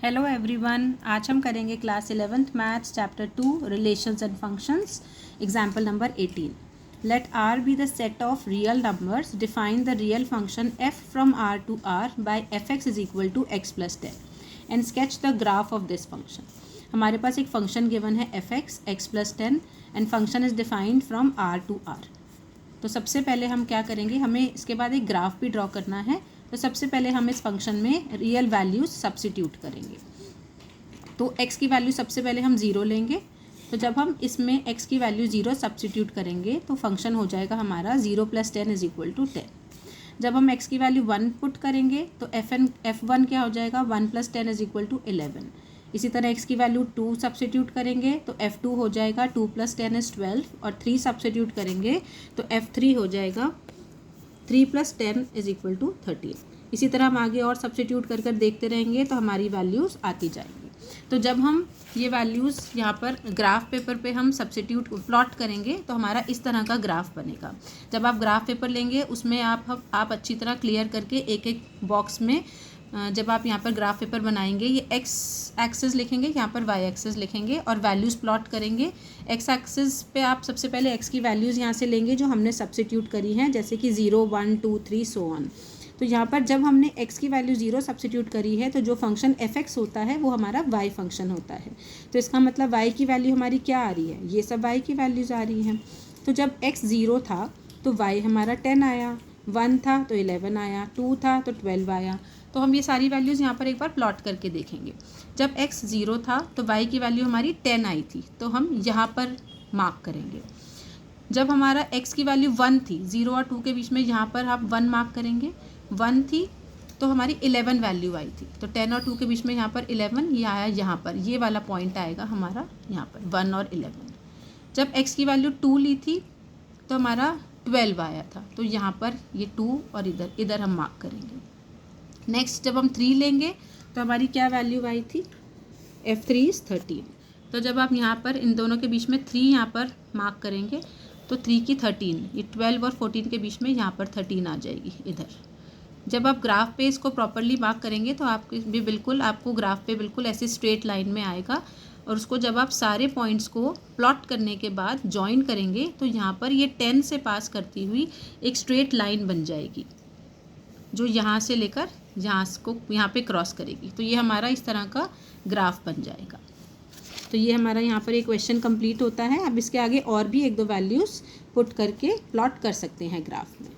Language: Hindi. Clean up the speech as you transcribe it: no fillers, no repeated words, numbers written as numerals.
हेलो एवरीवन, आज हम करेंगे class 11th maths chapter 2 relations and functions example number 18। Let R be the set of real numbers, define the real function F from R to R by F X is equal to X plus 10 and sketch the graph of this function. हमारे पास एक फंक्शन गिवन है F X plus 10 and function is defined from R to R. तो सबसे पहले हम क्या करेंगे, हमें इसके बाद एक ग्राफ भी ड्रॉ करना है। तो सबसे पहले हम इस फंक्शन में रियल वैल्यूज सब्स्टिट्यूट करेंगे। तो x की वैल्यू सबसे पहले हम 0 लेंगे। तो जब हम इसमें x की वैल्यू 0 सब्स्टिट्यूट करेंगे तो फंक्शन हो जाएगा हमारा 0 + 10 इज इक्वल टू 10। जब हम x की वैल्यू 1 पुट करेंगे तो f1 क्या हो जाएगा, 1 + 10 इज इक्वल टू 11। इसी तरह x की वैल्यू 2 सब्स्टिट्यूट करेंगे तो f2 हो जाएगा 2 + 10 इज 12, और 3 सब्स्टिट्यूट करेंगे तो f3 हो जाएगा 3 + 10 इज इक्वल टू 13। इसी तरह हम आगे और सब्स्टिट्यूट कर कर देखते रहेंगे तो हमारी वैल्यूज़ आती जाएंगी। तो जब हम ये वैल्यूज़ यहाँ पर ग्राफ पेपर पे हम सब्स्टिट्यूट प्लॉट करेंगे तो हमारा इस तरह का ग्राफ बनेगा। जब आप ग्राफ पेपर लेंगे उसमें आप अच्छी तरह क्लियर करके एक एक बॉक्स में जब आप यहाँ पर ग्राफ पेपर बनाएंगे, ये एक्स एक्सिस लिखेंगे, यहाँ पर वाई एक्सिस लिखेंगे और वैल्यूज़ प्लॉट करेंगे। एक्स एक्सिस पे आप सबसे पहले एक्स की वैल्यूज़ यहाँ से लेंगे जो हमने सब्स्टिट्यूट करी हैं, जैसे कि 0, 1, 2, 3 सो ऑन। तो यहाँ पर जब हमने x की वैल्यू 0 सब्स्टिट्यूट करी है तो जो फंक्शन f(x) होता है वो हमारा y फंक्शन होता है। तो इसका मतलब y की वैल्यू हमारी क्या आ रही है, ये सब y की वैल्यूज़ आ रही हैं। तो जब x 0 था तो y हमारा 10 आया, 1 था तो 11 आया, 2 था तो 12 आया। तो हम ये सारी वैल्यूज़ यहाँ पर एक बार प्लॉट करके देखेंगे। जब x 0 था तो y की वैल्यू हमारी 10 आई थी, तो हम यहाँ पर मार्क करेंगे। जब हमारा x की वैल्यू 1 थी, 0 और 2 के बीच में, यहाँ पर आप 1 मार्क करेंगे। 1 थी तो हमारी 11 वैल्यू आई थी, तो 10 और 2 के बीच में यहाँ पर 11, ये आया यहाँ पर, ये वाला पॉइंट आएगा हमारा यहाँ पर 1 और 11। जब x की वैल्यू 2 ली थी तो हमारा 12 आया था, तो यहाँ पर ये 2 और इधर हम मार्क करेंगे। नेक्स्ट जब हम 3 लेंगे तो हमारी क्या वैल्यू आई थी, f3 इज़ 13। तो जब आप यहाँ पर इन दोनों के बीच में 3 यहाँ पर मार्क करेंगे तो 3 की 13, ये 12 और 14 के बीच में यहाँ पर 13 आ जाएगी इधर। जब आप ग्राफ पे इसको प्रॉपरली मार्क करेंगे तो आपको ग्राफ पे बिल्कुल ऐसे स्ट्रेट लाइन में आएगा, और उसको जब आप सारे पॉइंट्स को प्लॉट करने के बाद जॉइन करेंगे तो यहाँ पर ये 10 से पास करती हुई एक स्ट्रेट लाइन बन जाएगी जो यहाँ से लेकर यहाँ पे क्रॉस करेगी। तो ये हमारा इस तरह का ग्राफ बन जाएगा। तो ये हमारा यहाँ पर एक क्वेश्चन कंप्लीट होता है। अब इसके आगे और भी 1-2 वैल्यूज़ पुट करके प्लॉट कर सकते हैं ग्राफ में।